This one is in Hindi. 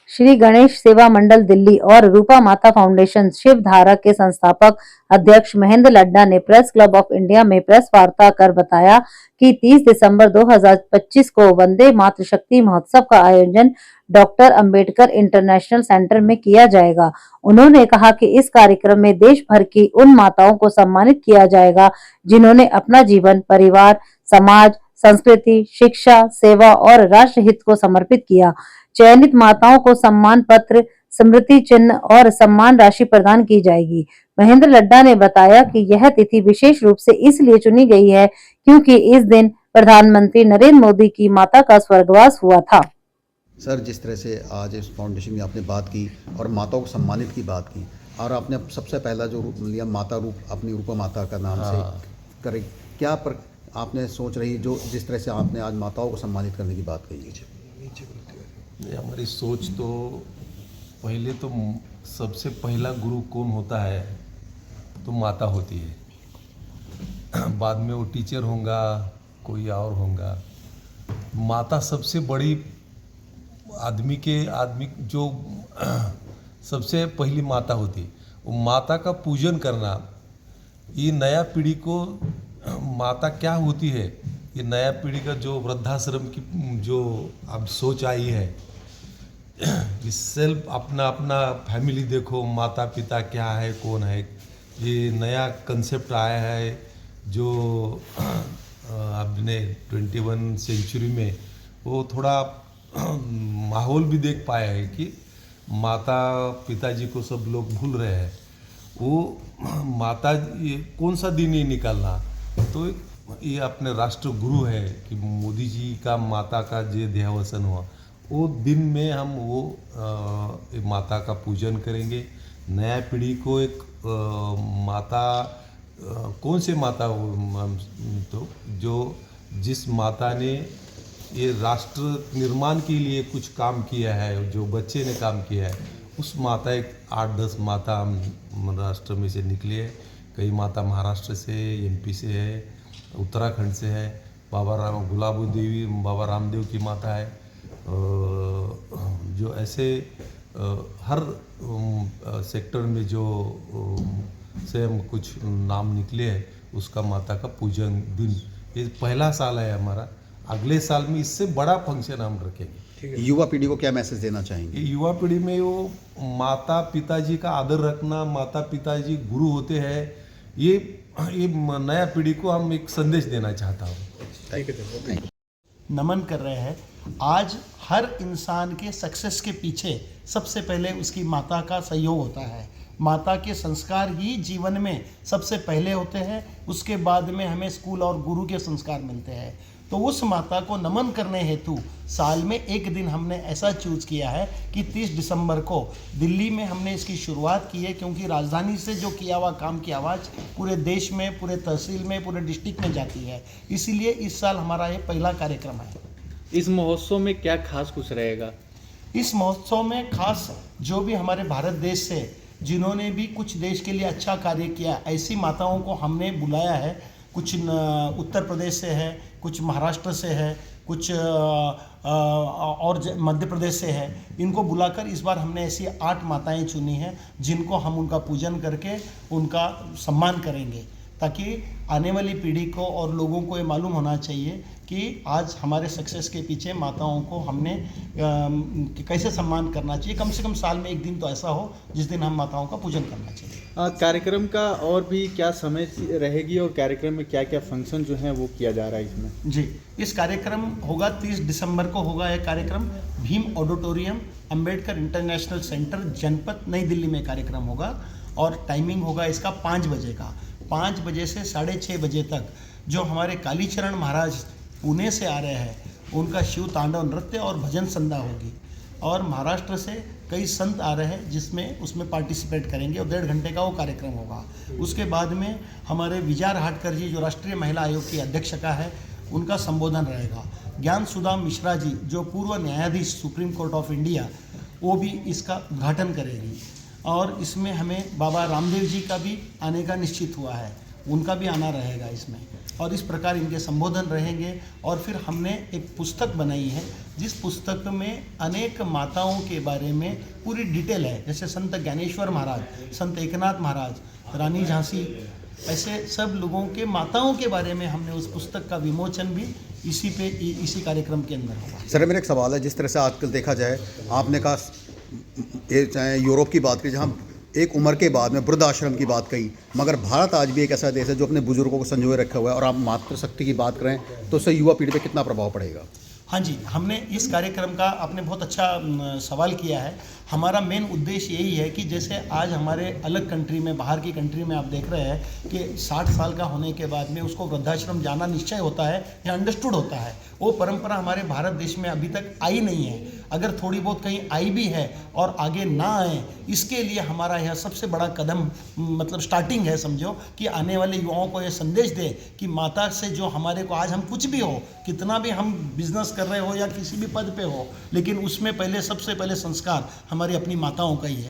श्री गणेश सेवा मंडल दिल्ली और रूपा माता फाउंडेशन शिवधारा के संस्थापक अध्यक्ष महेंद्र लड्डा ने प्रेस क्लब ऑफ इंडिया में प्रेस वार्ता कर बताया कि 30 दिसंबर 2025 को वंदे मातृशक्ति महोत्सव का आयोजन डॉक्टर अंबेडकर इंटरनेशनल सेंटर में किया जाएगा। उन्होंने कहा कि इस कार्यक्रम में देश भर की उन माताओं को सम्मानित किया जाएगा जिन्होंने अपना जीवन परिवार, समाज, संस्कृति, शिक्षा, सेवा और राष्ट्र हित को समर्पित किया। चयनित माताओं को सम्मान पत्र, स्मृति चिन्ह और सम्मान राशि प्रदान की जाएगी। महेंद्र लड्डा ने बताया कि यह तिथि विशेष रूप से इसलिए चुनी गई है क्योंकि इस दिन प्रधानमंत्री नरेंद्र मोदी की माता का स्वर्गवास हुआ था। सर, जिस तरह से आज इस फाउंडेशन में आपने बात की और माताओं को सम्मानित की बात की और आपने सबसे पहला जो रूप लिया माता रूप अपनी रूपा माता का नाम से करे, क्या पर आपने सोच रही जो जिस तरह से आपने आज माताओं को सम्मानित करने की बात कही है? हमारी सोच तो पहले तो सबसे पहला गुरु कौन होता है तो माता होती है, बाद में वो टीचर होगा, कोई और होगा। माता सबसे बड़ी आदमी जो सबसे पहली माता होती, वो माता का पूजन करना। ये नया पीढ़ी को माता क्या होती है, ये नया पीढ़ी का जो वृद्धाश्रम की जो अब सोच आई है, इस सेल्फ अपना अपना फैमिली देखो, माता पिता क्या है, कौन है, ये नया कंसेप्ट आया है जो अपने 21 सेंचुरी में वो थोड़ा माहौल भी देख पाया है कि माता पिताजी को सब लोग भूल रहे हैं। वो माता ये कौन सा दिन ही निकालना, तो ये अपने राष्ट्र गुरु है कि मोदी जी का माता का जो देहावसन हुआ वो दिन में हम वो माता का पूजन करेंगे। नया पीढ़ी को एक माता कौन से माता हो तो जो जिस माता ने ये राष्ट्र निर्माण के लिए कुछ काम किया है, जो बच्चे ने काम किया है, उस माता एक 8-10 माता हम राष्ट्र में से निकले हैं। कई माता महाराष्ट्र से, एमपी से है, उत्तराखंड से है। गुलाबो देवी बाबा रामदेव की माता है। जो ऐसे हर सेक्टर में जो से हम कुछ नाम निकले हैं, उसका माता का पूजन दिन ये पहला साल है हमारा। अगले साल में इससे बड़ा फंक्शन हम रखेंगे। युवा पीढ़ी को क्या मैसेज देना चाहेंगे? युवा पीढ़ी में वो माता पिताजी का आदर रखना, माता पिताजी गुरु होते हैं, ये नया पीढ़ी को हम एक संदेश देना चाहता हूँ। नमन कर रहे हैं। आज हर इंसान के सक्सेस के पीछे सबसे पहले उसकी माता का सहयोग होता है। माता के संस्कार ही जीवन में सबसे पहले होते हैं, उसके बाद में हमें स्कूल और गुरु के संस्कार मिलते हैं। तो उस माता को नमन करने हेतु साल में एक दिन हमने ऐसा चूज़ किया है कि 30 दिसंबर को दिल्ली में हमने इसकी शुरुआत की है, क्योंकि राजधानी से जो किया हुआ काम की आवाज़ पूरे देश में, पूरे तहसील में, पूरे डिस्ट्रिक्ट में जाती है। इसीलिए इस साल हमारा ये पहला कार्यक्रम है। इस महोत्सव में क्या खास कुछ रहेगा? इस महोत्सव में खास जो भी हमारे भारत देश से जिन्होंने भी कुछ देश के लिए अच्छा कार्य किया, ऐसी माताओं को हमने बुलाया है। कुछ उत्तर प्रदेश से है, कुछ महाराष्ट्र से है, कुछ और मध्य प्रदेश से है। इनको बुलाकर इस बार हमने ऐसी 8 माताएं चुनी हैं जिनको हम उनका पूजन करके उनका सम्मान करेंगे, ताकि आने वाली पीढ़ी को और लोगों को ये मालूम होना चाहिए कि आज हमारे सक्सेस के पीछे माताओं को हमने कैसे सम्मान करना चाहिए। कम से कम साल में एक दिन तो ऐसा हो जिस दिन हम माताओं का पूजन करना चाहिए। कार्यक्रम का और भी क्या समय रहेगी और कार्यक्रम में क्या क्या फंक्शन जो हैं वो किया जा रहा है इसमें? जी, इस कार्यक्रम होगा 30 दिसंबर को होगा यह कार्यक्रम Bhim auditorium, Ambedkar international centre, जनपद नई दिल्ली में कार्यक्रम होगा। और टाइमिंग होगा इसका 5 बजे का। 5 बजे से 6:30 बजे तक जो हमारे कालीचरण महाराज पुणे से आ रहे हैं, उनका शिव तांडव नृत्य और भजन संध्या होगी। और महाराष्ट्र से कई संत आ रहे हैं जिसमें उसमें पार्टिसिपेट करेंगे और 1.5 घंटे का वो कार्यक्रम होगा। उसके बाद में हमारे विजया रहाटकर जी जो राष्ट्रीय महिला आयोग की अध्यक्षका है, उनका संबोधन रहेगा। ज्ञान सुधा मिश्रा जी जो पूर्व न्यायाधीश सुप्रीम कोर्ट ऑफ इंडिया, वो भी इसका उद्घाटन करेगी। और इसमें हमें बाबा रामदेव जी का भी आने का निश्चित हुआ है। उनका भी आना रहेगा इसमें, और इस प्रकार इनके संबोधन रहेंगे। और फिर हमने एक पुस्तक बनाई है जिस पुस्तक में अनेक माताओं के बारे में पूरी डिटेल है, जैसे संत ज्ञानेश्वर महाराज, संत एकनाथ महाराज, रानी झांसी, ऐसे सब लोगों के माताओं के बारे में हमने उस पुस्तक का विमोचन भी इसी कार्यक्रम के अंदर होगा। सर मेरा एक सवाल है, जिस तरह से आजकल देखा जाए, आपने कहा ये चाहे यूरोप की बात की जहाँ एक उम्र के बाद में वृद्धाश्रम की बात कही, मगर भारत आज भी एक ऐसा देश है जो अपने बुजुर्गों को संजोए रखा हुआ है, और आप मातृशक्ति की बात करें तो उससे युवा पीढ़ी पे कितना प्रभाव पड़ेगा? हाँ जी, हमने इस कार्यक्रम का, आपने बहुत अच्छा सवाल किया है। हमारा मेन उद्देश्य यही है कि जैसे आज हमारे अलग कंट्री में, बाहर की कंट्री में आप देख रहे हैं कि 60 साल का होने के बाद में उसको वृद्धाश्रम जाना निश्चय होता है या अंडरस्टूड होता है। वो परंपरा हमारे भारत देश में अभी तक आई नहीं है। अगर थोड़ी बहुत कहीं आई भी है और आगे ना आए, इसके लिए हमारा यह सबसे बड़ा कदम, मतलब स्टार्टिंग है समझो, कि आने वाले युवाओं को यह संदेश दे कि माता से जो हमारे को, आज हम कुछ भी हो, कितना भी हम बिजनेस कर रहे हो या किसी भी पद पे हो, लेकिन उसमें पहले सबसे पहले संस्कार हमारी अपनी माताओं का ही है।